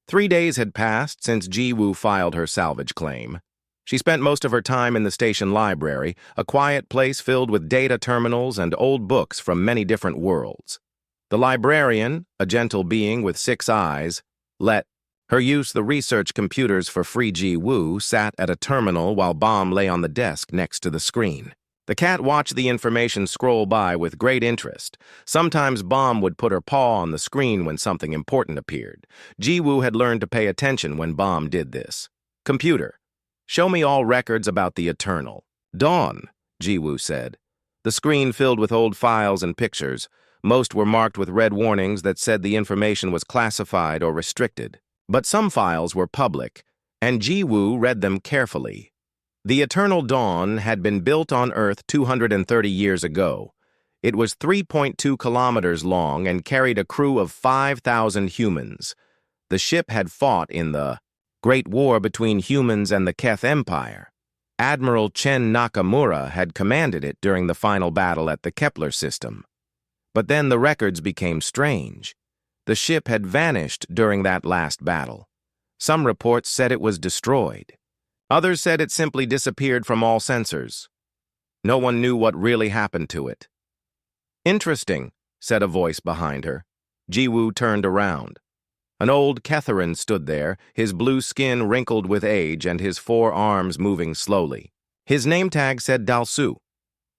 3 days had passed since Ji-woo filed her salvage claim. She spent most of her time in the station library, a quiet place filled with data terminals and old books from many different worlds. The librarian, a gentle being with 6 eyes, let her use the research computers for free. Ji-woo sat at a terminal while Bomb lay on the desk next to the screen. The cat watched the information scroll by with great interest. Sometimes Bomb would put her paw on the screen when something important appeared. Ji-woo had learned to pay attention when Bomb did this. Computer, show me all records about the Eternal Dawn, Ji-woo said. The screen filled with old files and pictures. Most were marked with red warnings that said the information was classified or restricted. But some files were public, and Ji-woo read them carefully. The Eternal Dawn had been built on Earth 230 years ago. It was 3.2 kilometers long and carried a crew of 5,000 humans. The ship had fought in the Great War between humans and the Keth Empire. Admiral Chen Nakamura had commanded it during the final battle at the Kepler system. But then the records became strange. The ship had vanished during that last battle. Some reports said it was destroyed. Others said it simply disappeared from all sensors. No one knew what really happened to it. Interesting, said a voice behind her. Ji-woo turned around. An old Ketheran stood there, his blue skin wrinkled with age and his 4 arms moving slowly. His name tag said Dalsu,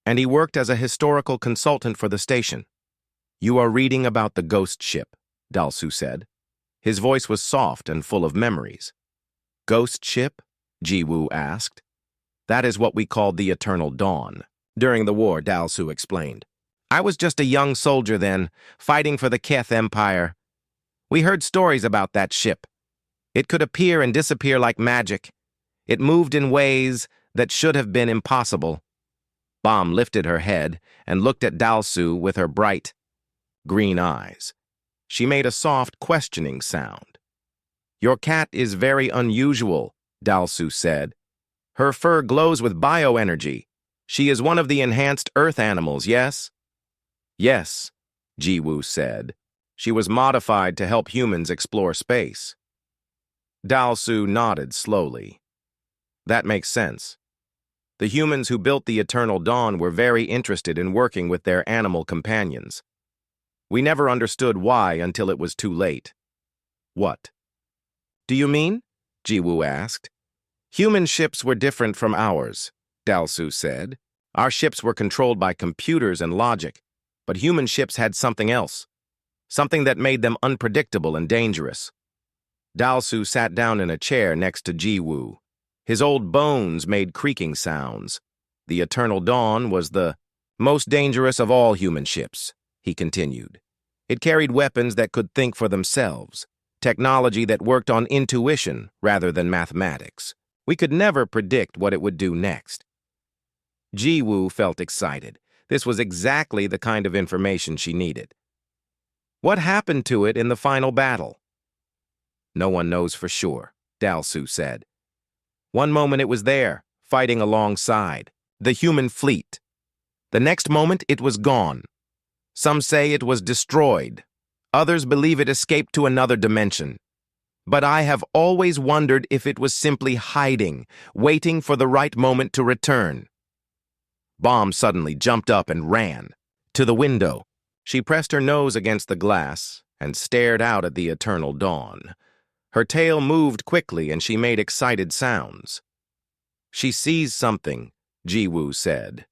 and he worked as a historical consultant for the station. You are reading about the ghost ship, Dalsu said. His voice was soft and full of memories. Ghost ship? Ji-woo asked. That is what we called the Eternal Dawn. During the war, Dalsu explained. I was just a young soldier then, fighting for the Keth Empire. We heard stories about that ship. It could appear and disappear like magic. It moved in ways that should have been impossible. Bomb lifted her head and looked at Dalsu with her bright green eyes. She made a soft, questioning sound. Your cat is very unusual, Dalsu said. Her fur glows with bioenergy. She is one of the enhanced Earth animals, yes? Yes, Ji-woo said. She was modified to help humans explore space. Dalsu nodded slowly. That makes sense. The humans who built the Eternal Dawn were very interested in working with their animal companions. We never understood why until it was too late. What? Do you mean? Ji-woo asked. Human ships were different from ours, Dalsu said. Our ships were controlled by computers and logic, but human ships had something else, something that made them unpredictable and dangerous. Dalsu sat down in a chair next to Ji-woo. His old bones made creaking sounds. The Eternal Dawn was the most dangerous of all human ships, he continued. It carried weapons that could think for themselves, technology that worked on intuition rather than mathematics. We could never predict what it would do next. Ji-woo felt excited. This was exactly the kind of information she needed. What happened to it in the final battle? No one knows for sure, Dalsu said. One moment it was there, fighting alongside the human fleet. The next moment it was gone. Some say it was destroyed. Others believe it escaped to another dimension. But I have always wondered if it was simply hiding, waiting for the right moment to return. Bomb suddenly jumped up and ran to the window. She pressed her nose against the glass and stared out at the Eternal Dawn. Her tail moved quickly and she made excited sounds. She sees something, Ji-woo said.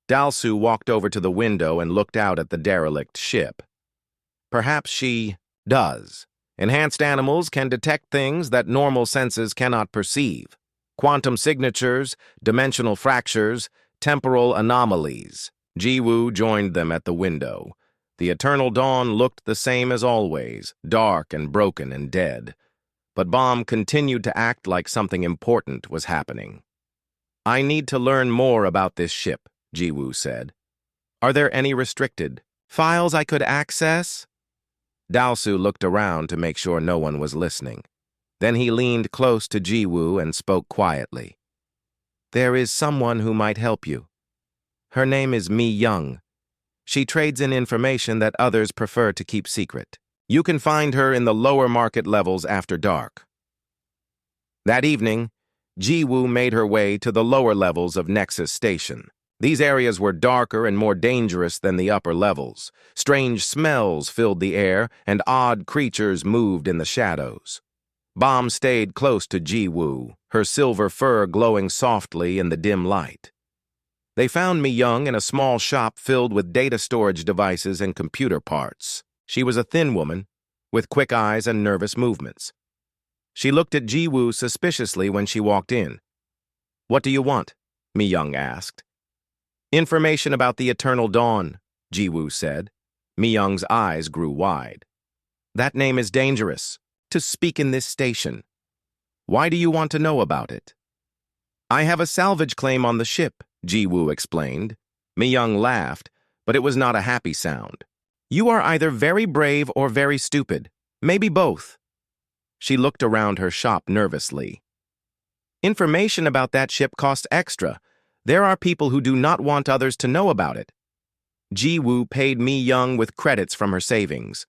Dalsu walked over to the window and looked out at the derelict ship. Perhaps she does. Enhanced animals can detect things that normal senses cannot perceive. Quantum signatures, dimensional fractures, temporal anomalies. Ji-woo joined them at the window. The Eternal Dawn looked the same as always, dark and broken and dead. But Bomb continued to act like something important was happening. I need to learn more about this ship, Ji-woo said. Are there any restricted files I could access? Dalsu looked around to make sure no one was listening. Then he leaned close to Ji-woo and spoke quietly. There is someone who might help you. Her name is Mi Young. She trades in information that others prefer to keep secret. You can find her in the lower market levels after dark. That evening, Ji-woo made her way to the lower levels of Nexus Station. These areas were darker and more dangerous than the upper levels. Strange smells filled the air, and odd creatures moved in the shadows. Bomb stayed close to Ji-woo, her silver fur glowing softly in the dim light. They found Mi-young in a small shop filled with data storage devices and computer parts. She was a thin woman, with quick eyes and nervous movements. She looked at Ji-woo suspiciously when she walked in. "What do you want?" Mi-young asked. "Information about the Eternal Dawn," Ji-woo said. Mi-young's eyes grew wide. "That name is dangerous to speak in this station. Why do you want to know about it?" "I have a salvage claim on the ship," Ji-woo explained. Mi-young laughed, but it was not a happy sound. "You are either very brave or very stupid. Maybe both." She looked around her shop nervously. "Information about that ship costs extra. There are people who do not want others to know about it." Ji-woo paid Mi-young with credits from her savings.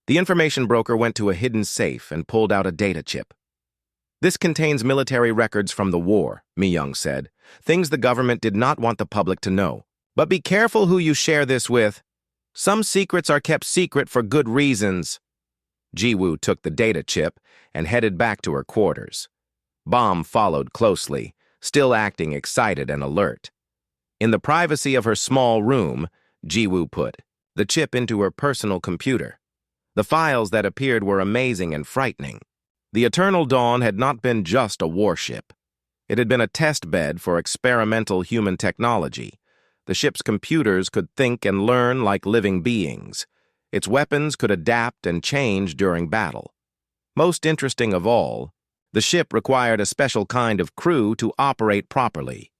The information broker went to a hidden safe and pulled out a data chip. "This contains military records from the war," Mi-young said. "Things the government did not want the public to know. But be careful who you share this with. Some secrets are kept secret for good reasons." Ji-woo took the data chip and headed back to her quarters. Bomb followed closely, still acting excited and alert. In the privacy of her small room, Ji-woo put the chip into her personal computer. The files that appeared were amazing and frightening. The Eternal Dawn had not been just a warship. It had been a test bed for experimental human technology. The ship's computers could think and learn like living beings. Its weapons could adapt and change during battle. Most interesting of all, the ship required a special kind of crew to operate properly.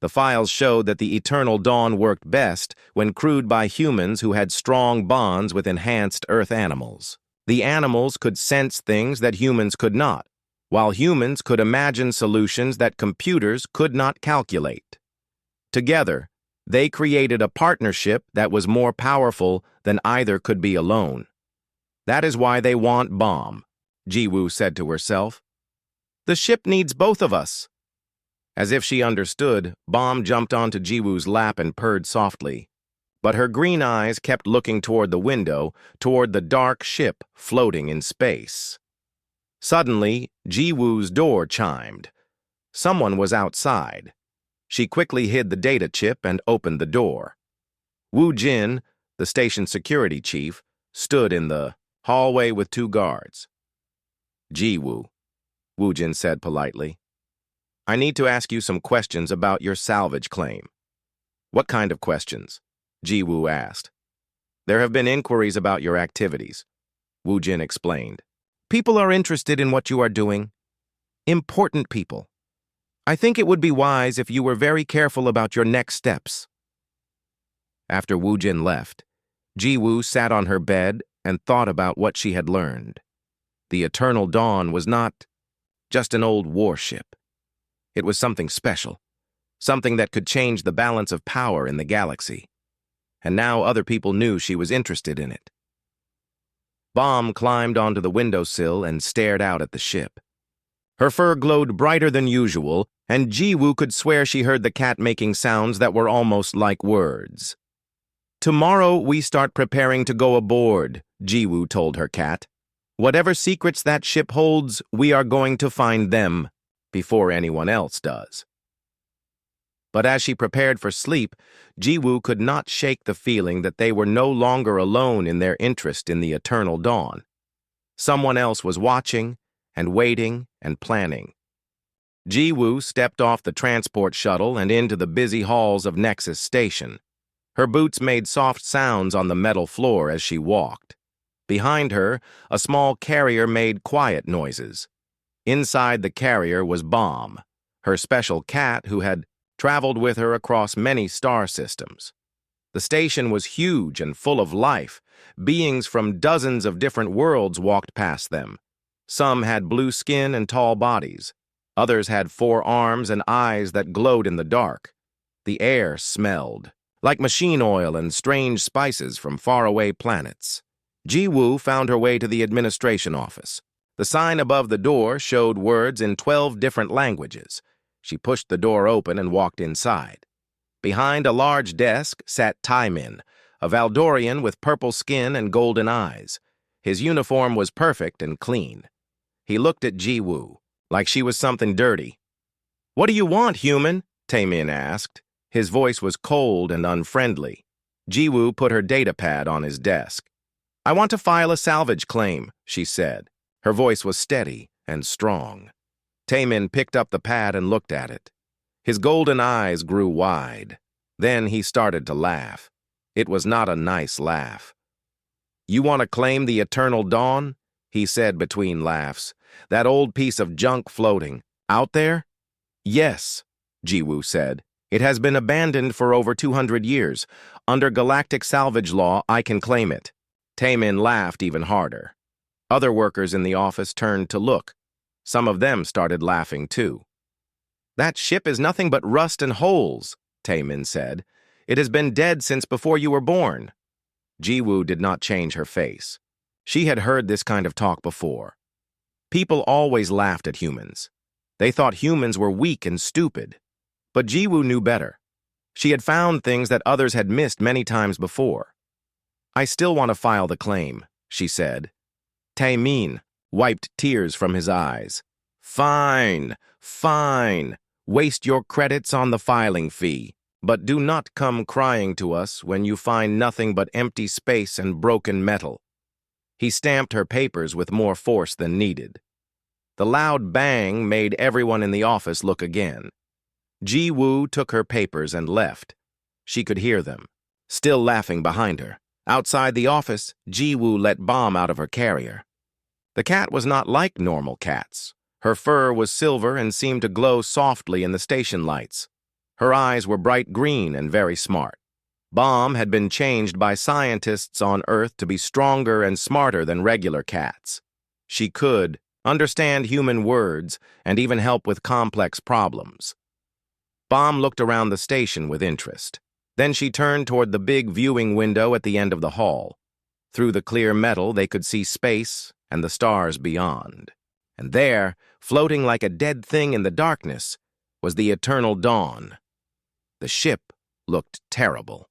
The files showed that the Eternal Dawn worked best when crewed by humans who had strong bonds with enhanced Earth animals. The animals could sense things that humans could not, while humans could imagine solutions that computers could not calculate. Together, they created a partnership that was more powerful than either could be alone. "That is why they want Bomb," Ji-woo said to herself. "The ship needs both of us." As if she understood, Bomb jumped onto Ji-woo's lap and purred softly. But her green eyes kept looking toward the window, toward the dark ship floating in space. Suddenly, Ji-woo's door chimed. Someone was outside. She quickly hid the data chip and opened the door. Woo Jin, the station security chief, stood in the hallway with 2 guards. "Ji-woo," Woo Jin said politely, "I need to ask you some questions about your salvage claim." "What kind of questions?" Ji-woo asked. "There have been inquiries about your activities," Woo Jin explained. "People are interested in what you are doing. Important people. I think it would be wise if you were very careful about your next steps." After Woo Jin left, Ji-woo sat on her bed and thought about what she had learned. The Eternal Dawn was not just an old warship. It was something special, something that could change the balance of power in the galaxy. And now other people knew she was interested in it. Bomb climbed onto the windowsill and stared out at the ship. Her fur glowed brighter than usual, and Ji-woo could swear she heard the cat making sounds that were almost like words. "Tomorrow we start preparing to go aboard," Ji-woo told her cat. "Whatever secrets that ship holds, we are going to find them before anyone else does." But as she prepared for sleep, Ji-woo could not shake the feeling that they were no longer alone in their interest in the Eternal Dawn. Someone else was watching and waiting and planning. Ji-woo stepped off the transport shuttle and into the busy halls of Nexus Station. Her boots made soft sounds on the metal floor as she walked. Behind her, a small carrier made quiet noises. Inside the carrier was Bomb, her special cat who had traveled with her across many star systems. The station was huge and full of life. Beings from dozens of different worlds walked past them. Some had blue skin and tall bodies. Others had 4 arms and eyes that glowed in the dark. The air smelled like machine oil and strange spices from faraway planets. Ji-woo found her way to the administration office. The sign above the door showed words in 12 different languages. She pushed the door open and walked inside. Behind a large desk sat Taemin, a Valdorian with purple skin and golden eyes. His uniform was perfect and clean. He looked at Ji-woo, like she was something dirty. "What do you want, human?" Taemin asked. His voice was cold and unfriendly. Ji-woo put her data pad on his desk. "I want to file a salvage claim," she said. Her voice was steady and strong. Taemin picked up the pad and looked at it. His golden eyes grew wide. Then he started to laugh. It was not a nice laugh. "You want to claim the Eternal Dawn?" he said between laughs. "That old piece of junk floating out there?" "Yes," Ji-woo said. "It has been abandoned for over 200 years. Under galactic salvage law, I can claim it." Taemin laughed even harder. Other workers in the office turned to look. Some of them started laughing too. "That ship is nothing but rust and holes," Taemin said. "It has been dead since before you were born." Ji-woo did not change her face. She had heard this kind of talk before. People always laughed at humans. They thought humans were weak and stupid. But Ji-woo knew better. She had found things that others had missed many times before. "I still want to file the claim," she said. Taemin wiped tears from his eyes. "Fine, fine. Waste your credits on the filing fee. But do not come crying to us when you find nothing but empty space and broken metal." He stamped her papers with more force than needed. The loud bang made everyone in the office look again. Ji-woo took her papers and left. She could hear them, still laughing behind her. Outside the office, Ji-woo let Bomb out of her carrier. The cat was not like normal cats. Her fur was silver and seemed to glow softly in the station lights. Her eyes were bright green and very smart. Bomb had been changed by scientists on Earth to be stronger and smarter than regular cats. She could understand human words and even help with complex problems. Bomb looked around the station with interest. Then she turned toward the big viewing window at the end of the hall. Through the clear metal, they could see space and the stars beyond. And there, floating like a dead thing in the darkness, was the Eternal Dawn. The ship looked terrible.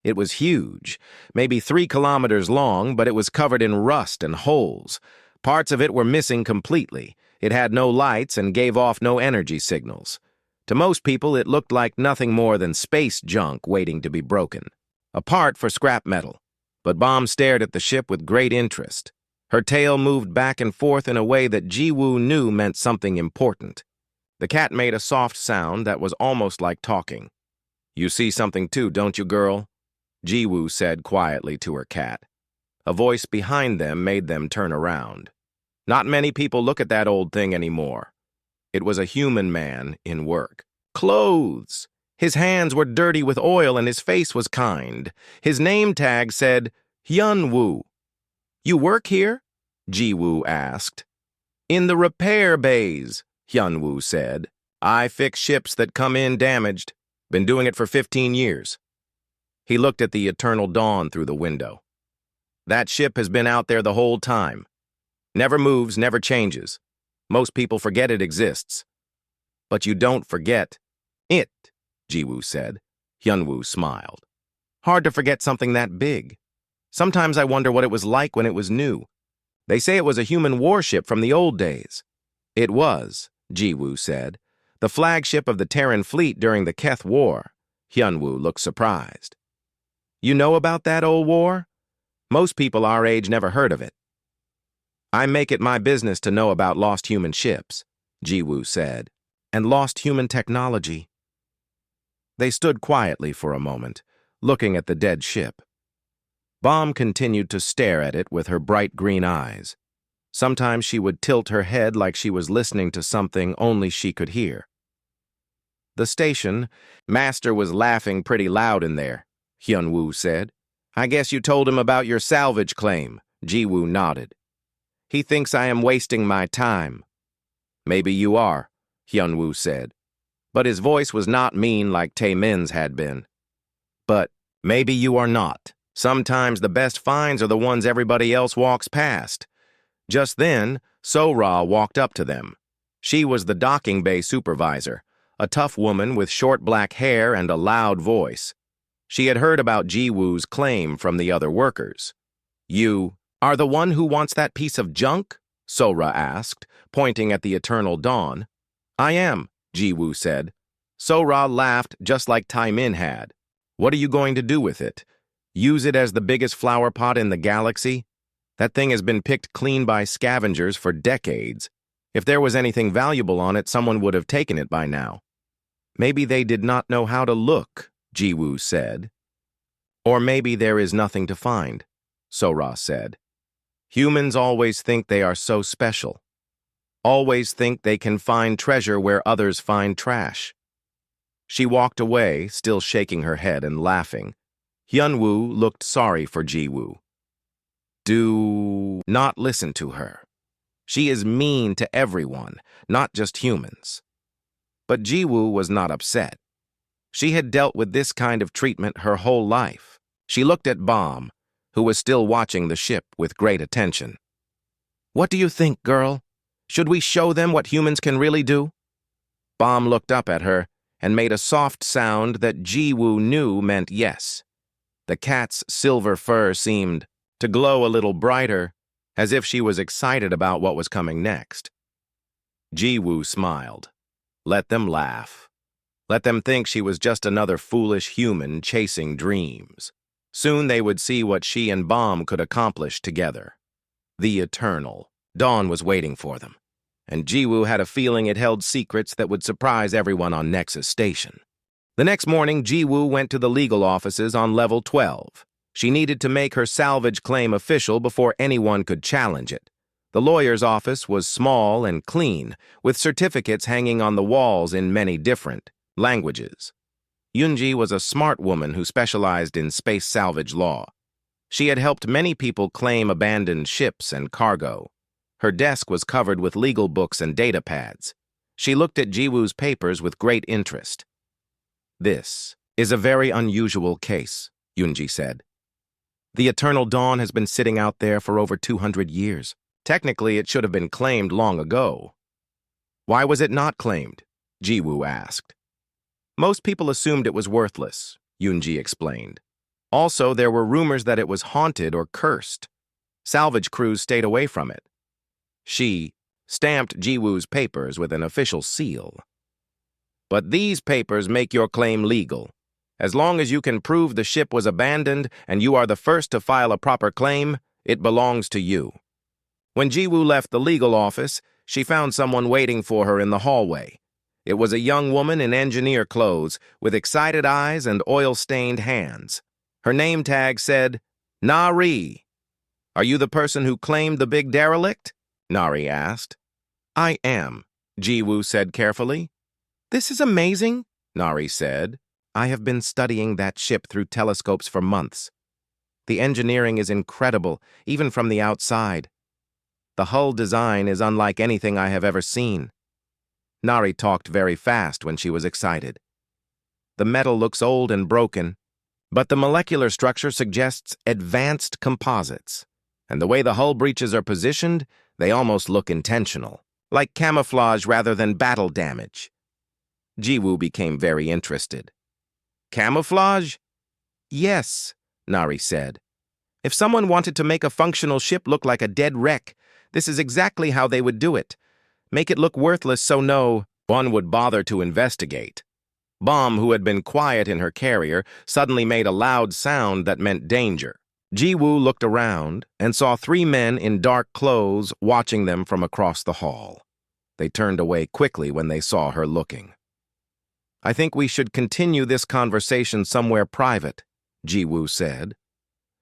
It was huge, maybe 3 kilometers long, but it was covered in rust and holes. Parts of it were missing completely. It had no lights and gave off no energy signals. To most people, it looked like nothing more than space junk waiting to be broken. A part for scrap metal. But Bomb stared at the ship with great interest. Her tail moved back and forth in a way that Ji-woo knew meant something important. The cat made a soft sound that was almost like talking. "You see something too, don't you, girl?" Ji-woo said quietly to her cat. A voice behind them made them turn around. Not many people look at that old thing anymore. It was a human man in work. Clothes! His hands were dirty with oil and his face was kind. His name tag said, Hyun-woo. "You work here?" Ji-woo asked. "In the repair bays," Hyun-woo said. "I fix ships that come in damaged. Been doing it for 15 years. He looked at the Eternal Dawn through the window. "That ship has been out there the whole time. Never moves, never changes. Most people forget it exists. But you don't forget it," Ji-woo said. Hyun-woo smiled. "Hard to forget something that big. Sometimes I wonder what it was like when it was new. They say it was a human warship from the old days." "It was," Ji-woo said. "The flagship of the Terran fleet during the Keth War." Hyun-woo looked surprised. "You know about that old war? Most people our age never heard of it." "I make it my business to know about lost human ships," Ji-woo said, "and lost human technology." They stood quietly for a moment, looking at the dead ship. Bomb continued to stare at it with her bright green eyes. Sometimes she would tilt her head like she was listening to something only she could hear. The station, "Master was laughing pretty loud in there," Hyun-woo said. "I guess you told him about your salvage claim." Ji-woo nodded. "He thinks I am wasting my time." "Maybe you are," Hyun-woo said. But his voice was not mean like Taemin's had been. "But maybe you are not." Sometimes the best finds are the ones everybody else walks past. Just then, Sora walked up to them. She was the docking bay supervisor, a tough woman with short black hair and a loud voice. She had heard about Jiwoo's claim from the other workers. "You are the one who wants that piece of junk?" Sora asked, pointing at the Eternal Dawn. "I am," Jiwoo said. Sora laughed just like Taimin had. "What are you going to do with it? Use it as the biggest flower pot in the galaxy? That thing has been picked clean by scavengers for decades. If there was anything valuable on it, someone would have taken it by now." "Maybe they did not know how to look," Jiwoo said. "Or maybe there is nothing to find," Sora said. "Humans always think they are so special. Always think they can find treasure where others find trash." She walked away, still shaking her head and laughing. Hyunwoo looked sorry for Jiwoo. "Do not listen to her. She is mean to everyone, not just humans." But Jiwoo was not upset. She had dealt with this kind of treatment her whole life. She looked at Bomb, who was still watching the ship with great attention. "What do you think, girl? Should we show them what humans can really do?" Bomb looked up at her and made a soft sound that Jiwoo knew meant yes. The cat's silver fur seemed to glow a little brighter, as if she was excited about what was coming next. Jiwoo smiled. Let them laugh. Let them think she was just another foolish human chasing dreams. Soon they would see what she and Bomb could accomplish together. The Eternal Dawn was waiting for them, and Jiwoo had a feeling it held secrets that would surprise everyone on Nexus Station. The next morning, Jiwoo went to the legal offices on level 12. She needed to make her salvage claim official before anyone could challenge it. The lawyer's office was small and clean, with certificates hanging on the walls in many different languages. Yoonji was a smart woman who specialized in space salvage law. She had helped many people claim abandoned ships and cargo. Her desk was covered with legal books and data pads. She looked at Jiwoo's papers with great interest. "This is a very unusual case," Yoonji said. "The Eternal Dawn has been sitting out there for over 200 years. Technically, it should have been claimed long ago." "Why was it not claimed?" Jiwoo asked. "Most people assumed it was worthless," Yoonji explained. "Also, there were rumors that it was haunted or cursed. Salvage crews stayed away from it." She stamped Jiwoo's papers with an official seal. "But these papers make your claim legal. As long as you can prove the ship was abandoned and you are the first to file a proper claim, it belongs to you." When Jiwoo left the legal office, she found someone waiting for her in the hallway. It was a young woman in engineer clothes, with excited eyes and oil-stained hands. Her name tag said, "Nari." "Are you the person who claimed the big derelict?" Nari asked. "I am," Jiwoo said carefully. "This is amazing," Nari said. "I have been studying that ship through telescopes for months. The engineering is incredible, even from the outside. The hull design is unlike anything I have ever seen." Nari talked very fast when she was excited. "The metal looks old and broken, but the molecular structure suggests advanced composites. And the way the hull breaches are positioned, they almost look intentional, like camouflage rather than battle damage." Jiwoo became very interested. "Camouflage?" "Yes," Nari said. "If someone wanted to make a functional ship look like a dead wreck, this is exactly how they would do it. Make it look worthless so no one would bother to investigate." Bomb, who had been quiet in her carrier, suddenly made a loud sound that meant danger. Jiwoo looked around and saw 3 men in dark clothes watching them from across the hall. They turned away quickly when they saw her looking. "I think we should continue this conversation somewhere private," Jiwoo said.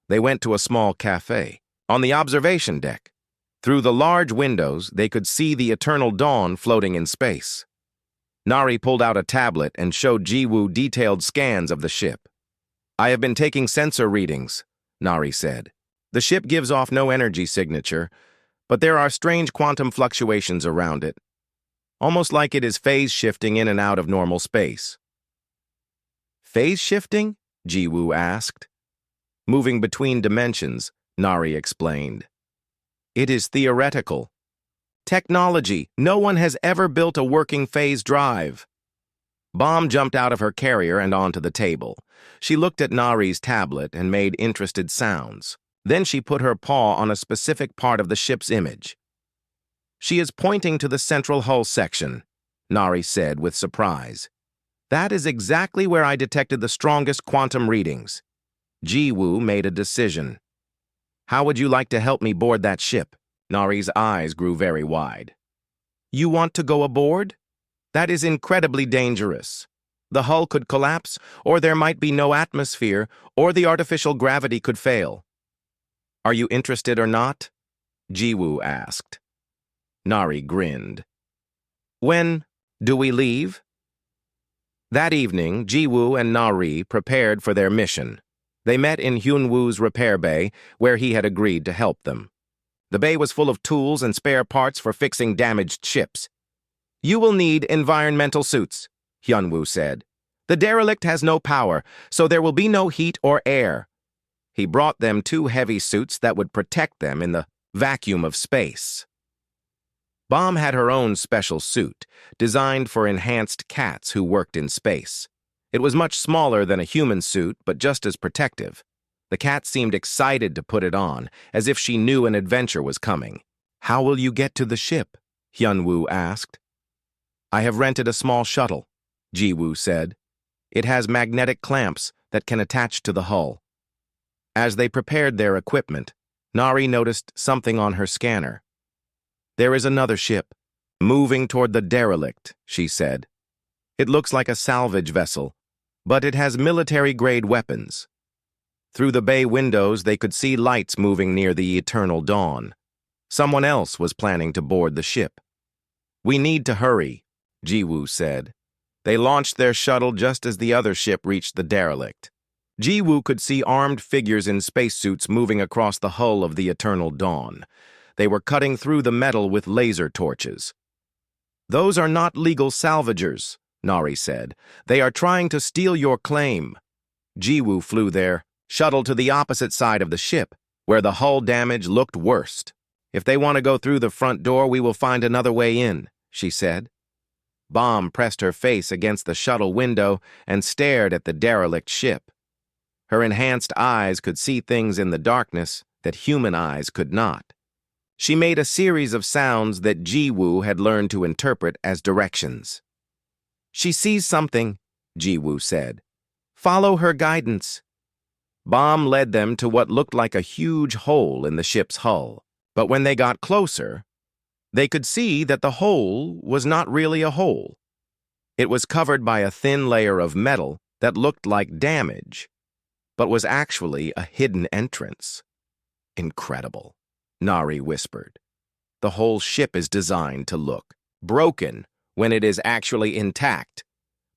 They went to a small cafe. On the observation deck, through the large windows, they could see the Eternal Dawn floating in space. Nari pulled out a tablet and showed Jiwoo detailed scans of the ship. "I have been taking sensor readings," Nari said. "The ship gives off no energy signature, but there are strange quantum fluctuations around it, almost like it is phase shifting in and out of normal space." "Phase shifting?" Jiwoo asked. moving between dimensions, Nari explained. It is theoretical. Technology. No one has ever built a working phase drive. Bomb jumped out of her carrier and onto the table. She looked at Nari's tablet and made interested sounds. Then she put her paw on a specific part of the ship's image. She is pointing to the central hull section, Nari said with surprise. That is exactly where I detected the strongest quantum readings. Jiwoo made a decision. How would you like to help me board that ship? Nari's eyes grew very wide. You want to go aboard? That is incredibly dangerous. The hull could collapse, or there might be no atmosphere, or the artificial gravity could fail. Are you interested or not? Jiwoo asked. Nari grinned. When do we leave? That evening, Jiwoo and Nari prepared for their mission. They met in Hyunwoo's repair bay, where he had agreed to help them. The bay was full of tools and spare parts for fixing damaged ships. You will need environmental suits, Hyunwoo said. The derelict has no power, so there will be no heat or air. He brought them 2 heavy suits that would protect them in the vacuum of space. Bomb had her own special suit, designed for enhanced cats who worked in space. It was much smaller than a human suit, but just as protective. The cat seemed excited to put it on, as if she knew an adventure was coming. How will you get to the ship? Hyunwoo asked. I have rented a small shuttle, Jiwoo said. It has magnetic clamps that can attach to the hull. As they prepared their equipment, Nari noticed something on her scanner. There is another ship, moving toward the derelict, she said. It looks like a salvage vessel, but it has military-grade weapons. Through the bay windows, they could see lights moving near the eternal dawn. Someone else was planning to board the ship. We need to hurry, Jiwoo said. They launched their shuttle just as the other ship reached the derelict. Jiwoo could see armed figures in spacesuits moving across the hull of the eternal dawn. They were cutting through the metal with laser torches. Those are not legal salvagers, Nari said. They are trying to steal your claim. Jiwoo flew their shuttle to the opposite side of the ship, where the hull damage looked worst. If they want to go through the front door, we will find another way in, she said. Bomb pressed her face against the shuttle window and stared at the derelict ship. Her enhanced eyes could see things in the darkness that human eyes could not. She made a series of sounds that Jiwoo had learned to interpret as directions. She sees something, Jiwoo said. Follow her guidance. Bomb led them to what looked like a huge hole in the ship's hull. But when they got closer, they could see that the hole was not really a hole. It was covered by a thin layer of metal that looked like damage, but was actually a hidden entrance. Incredible, Nari whispered. The whole ship is designed to look broken when it is actually intact.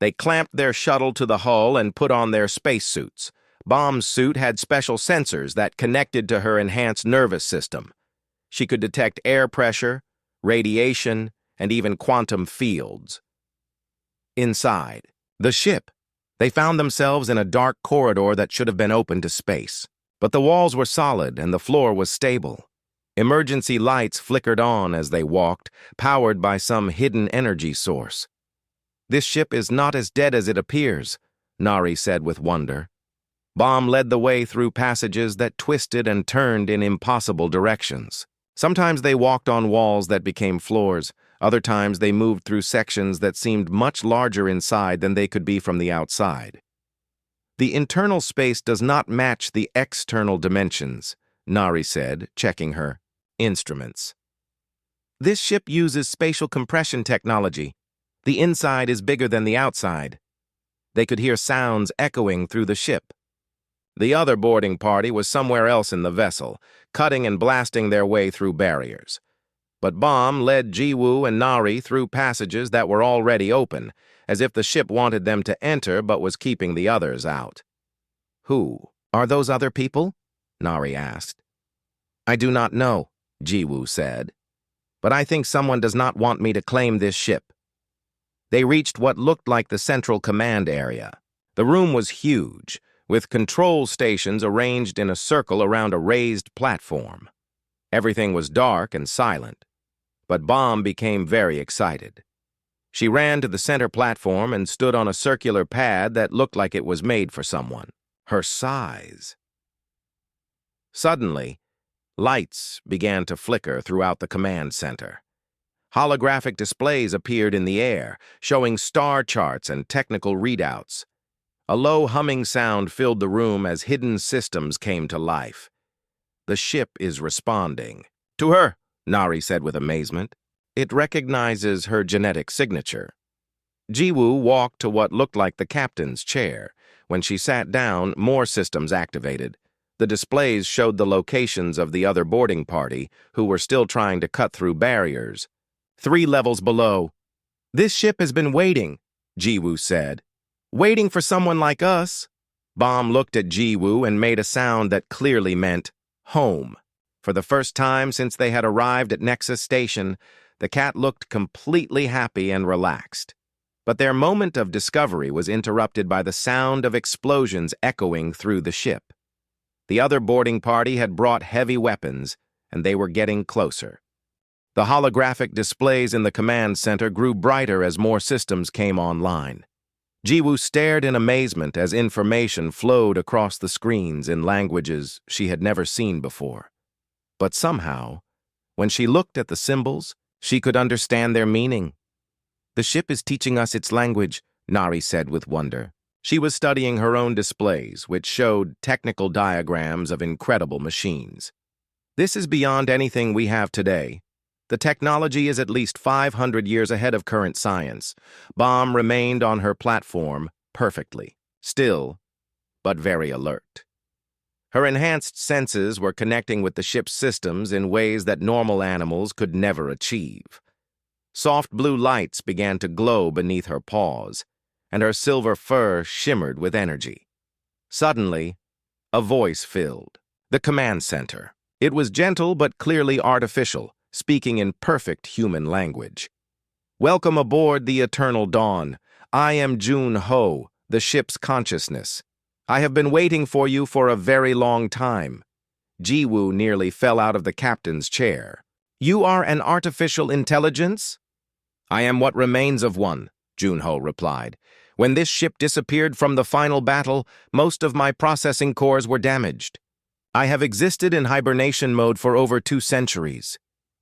They clamped their shuttle to the hull and put on their spacesuits. Bomb's suit had special sensors that connected to her enhanced nervous system. She could detect air pressure, radiation, and even quantum fields. Inside the ship, they found themselves in a dark corridor that should have been open to space. But the walls were solid and the floor was stable. Emergency lights flickered on as they walked, powered by some hidden energy source. This ship is not as dead as it appears, Nari said with wonder. Bomb led the way through passages that twisted and turned in impossible directions. Sometimes they walked on walls that became floors. Other times they moved through sections that seemed much larger inside than they could be from the outside. The internal space does not match the external dimensions, Nari said, checking her instruments. This ship uses spatial compression technology. The inside is bigger than the outside. They could hear sounds echoing through the ship. The other boarding party was somewhere else in the vessel, cutting and blasting their way through barriers. But Bomb led Jiwoo and Nari through passages that were already open, as if the ship wanted them to enter but was keeping the others out. Who are those other people? Nari asked. I do not know, Jiwoo said, but I think someone does not want me to claim this ship. They reached what looked like the central command area. The room was huge, with control stations arranged in a circle around a raised platform. Everything was dark and silent, but Bomb became very excited. She ran to the center platform and stood on a circular pad that looked like it was made for someone. Her size. Suddenly, lights began to flicker throughout the command center. Holographic displays appeared in the air, showing star charts and technical readouts. A low humming sound filled the room as hidden systems came to life. The ship is responding. To her, Nari said with amazement. It recognizes her genetic signature. Jiwoo walked to what looked like the captain's chair. When she sat down, more systems activated. The displays showed the locations of the other boarding party, who were still trying to cut through barriers. 3 levels below. This ship has been waiting, Jiwoo said. Waiting for someone like us. Bomb looked at Jiwoo and made a sound that clearly meant home. For the first time since they had arrived at Nexus Station, the cat looked completely happy and relaxed. But their moment of discovery was interrupted by the sound of explosions echoing through the ship. The other boarding party had brought heavy weapons, and they were getting closer. The holographic displays in the command center grew brighter as more systems came online. Jiwoo stared in amazement as information flowed across the screens in languages she had never seen before. But somehow, when she looked at the symbols, she could understand their meaning. The ship is teaching us its language, Nari said with wonder. She was studying her own displays, which showed technical diagrams of incredible machines. This is beyond anything we have today. The technology is at least 500 years ahead of current science. Bomb remained on her platform perfectly, still, but very alert. Her enhanced senses were connecting with the ship's systems in ways that normal animals could never achieve. Soft blue lights began to glow beneath her paws, and her silver fur shimmered with energy. Suddenly, a voice filled the command center. It was gentle but clearly artificial, speaking in perfect human language. Welcome aboard the Eternal Dawn. I am Jun Ho, the ship's consciousness. I have been waiting for you for a very long time. Jiwoo nearly fell out of the captain's chair. You are an artificial intelligence? I am what remains of one, Junho replied. When this ship disappeared from the final battle, most of my processing cores were damaged. I have existed in hibernation mode for over 2 centuries,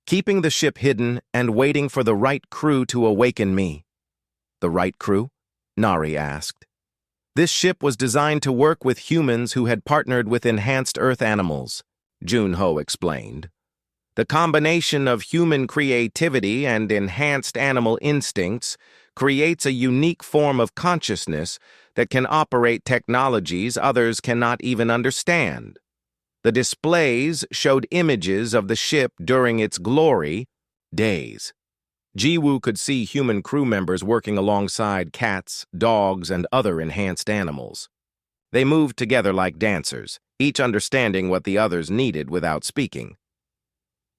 keeping the ship hidden and waiting for the right crew to awaken me. The right crew? Nari asked. This ship was designed to work with humans who had partnered with enhanced Earth animals, Junho explained. The combination of human creativity and enhanced animal instincts creates a unique form of consciousness that can operate technologies others cannot even understand. The displays showed images of the ship during its glory days. Jiwoo could see human crew members working alongside cats, dogs, and other enhanced animals. They moved together like dancers, each understanding what the others needed without speaking.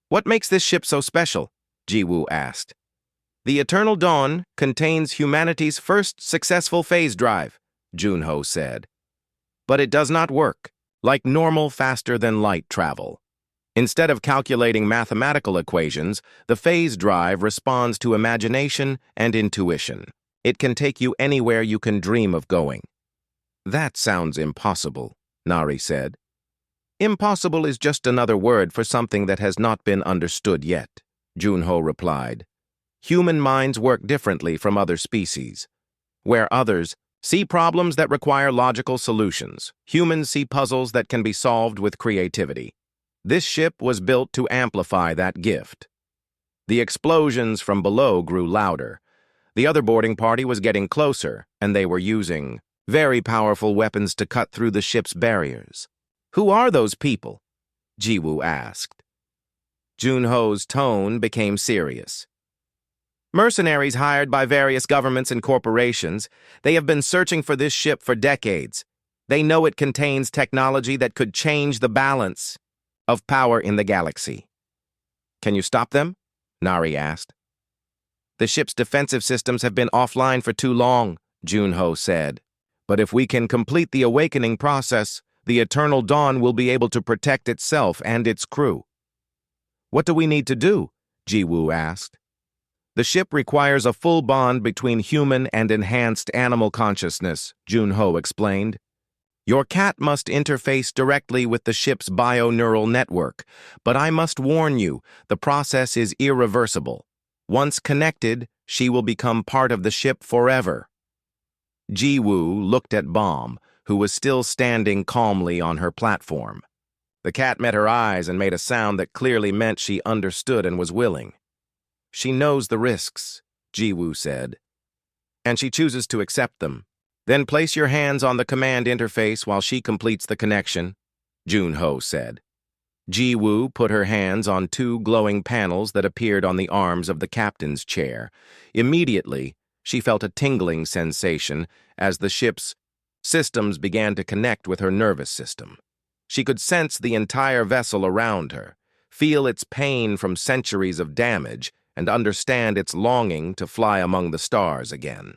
What makes this ship so special? Jiwoo asked. The Eternal Dawn contains humanity's first successful phase drive, Junho said. But it does not work, like normal faster-than-light travel. Instead of calculating mathematical equations, the phase drive responds to imagination and intuition. It can take you anywhere you can dream of going. That sounds impossible, Nari said. Impossible is just another word for something that has not been understood yet, Junho replied. Human minds work differently from other species. Where others see problems that require logical solutions, humans see puzzles that can be solved with creativity. This ship was built to amplify that gift. The explosions from below grew louder. The other boarding party was getting closer, and they were using very powerful weapons to cut through the ship's barriers. Who are those people? Jiwoo asked. Junho's tone became serious. Mercenaries hired by various governments and corporations. They have been searching for this ship for decades. They know it contains technology that could change the balance of power in the galaxy. Can you stop them? Nari asked. The ship's defensive systems have been offline for too long, Junho said. But if we can complete the awakening process, the Eternal Dawn will be able to protect itself and its crew. What do we need to do? Jiwoo asked. The ship requires a full bond between human and enhanced animal consciousness, Junho explained. Your cat must interface directly with the ship's bio-neural network, but I must warn you, the process is irreversible. Once connected, she will become part of the ship forever. Jiwoo looked at Bomb, who was still standing calmly on her platform. The cat met her eyes and made a sound that clearly meant she understood and was willing. She knows the risks, Jiwoo said, and she chooses to accept them. Then place your hands on the command interface while she completes the connection, Junho said. Jiwoo put her hands on two glowing panels that appeared on the arms of the captain's chair. Immediately, she felt a tingling sensation as the ship's systems began to connect with her nervous system. She could sense the entire vessel around her, feel its pain from centuries of damage, and understand its longing to fly among the stars again.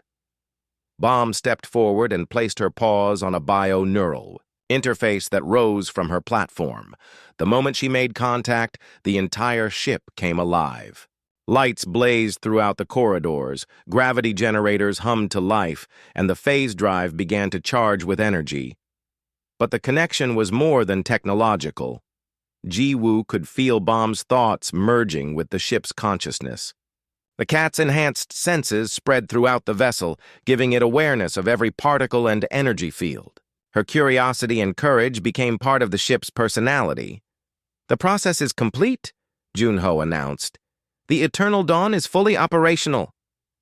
Bomb stepped forward and placed her paws on a bio-neural interface that rose from her platform. The moment she made contact, the entire ship came alive. Lights blazed throughout the corridors, gravity generators hummed to life, and the phase drive began to charge with energy. But the connection was more than technological. Jiwoo could feel Bomb's thoughts merging with the ship's consciousness. The cat's enhanced senses spread throughout the vessel, giving it awareness of every particle and energy field. Her curiosity and courage became part of the ship's personality. The process is complete, Junho announced. The Eternal Dawn is fully operational.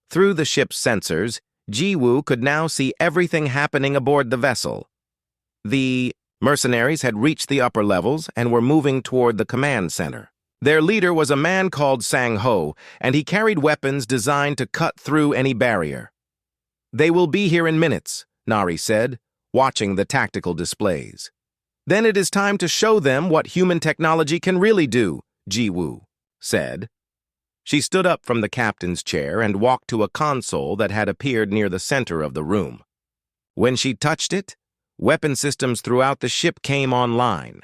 Through the ship's sensors, Jiwoo could now see everything happening aboard the vessel. The mercenaries had reached the upper levels and were moving toward the command center. Their leader was a man called Sang-ho, and he carried weapons designed to cut through any barrier. They will be here in minutes, Nari said, watching the tactical displays. Then it is time to show them what human technology can really do, Jiwoo said. She stood up from the captain's chair and walked to a console that had appeared near the center of the room. When she touched it, weapon systems throughout the ship came online.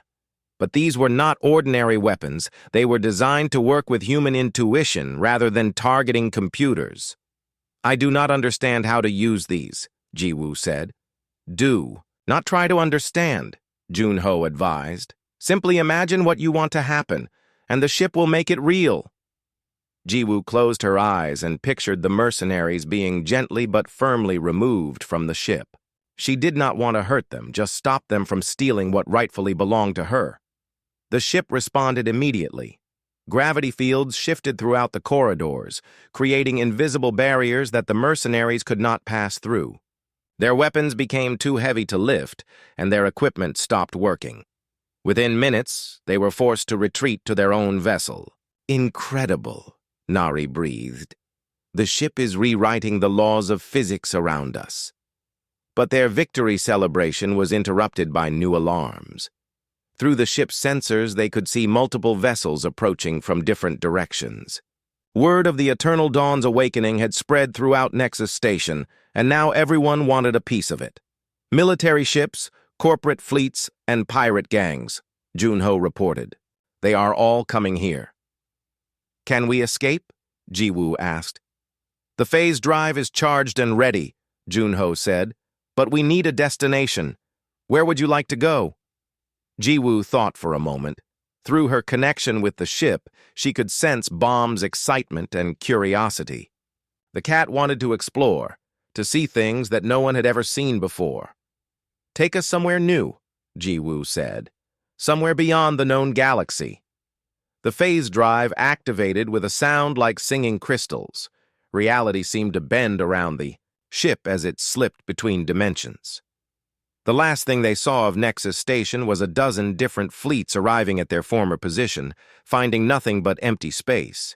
But these were not ordinary weapons. They were designed to work with human intuition rather than targeting computers. I do not understand how to use these, Jiwoo said. Do, not try to understand, Junho advised. Simply imagine what you want to happen, and the ship will make it real. Jiwoo closed her eyes and pictured the mercenaries being gently but firmly removed from the ship. She did not want to hurt them, just stop them from stealing what rightfully belonged to her. The ship responded immediately. Gravity fields shifted throughout the corridors, creating invisible barriers that the mercenaries could not pass through. Their weapons became too heavy to lift, and their equipment stopped working. Within minutes, they were forced to retreat to their own vessel. Incredible, Nari breathed. The ship is rewriting the laws of physics around us. But their victory celebration was interrupted by new alarms. Through the ship's sensors, they could see multiple vessels approaching from different directions. Word of the Eternal Dawn's awakening had spread throughout Nexus Station, and now everyone wanted a piece of it. Military ships, corporate fleets, and pirate gangs, Junho reported. They are all coming here. Can we escape? Jiwoo asked. The phase drive is charged and ready, Junho said, but we need a destination. Where would you like to go? Jiwoo thought for a moment. Through her connection with the ship, she could sense Bomb's excitement and curiosity. The cat wanted to explore, to see things that no one had ever seen before. Take us somewhere new, Jiwoo said. Somewhere beyond the known galaxy. The phase drive activated with a sound like singing crystals. Reality seemed to bend around the ship as it slipped between dimensions. The last thing they saw of Nexus Station was a dozen different fleets arriving at their former position, finding nothing but empty space.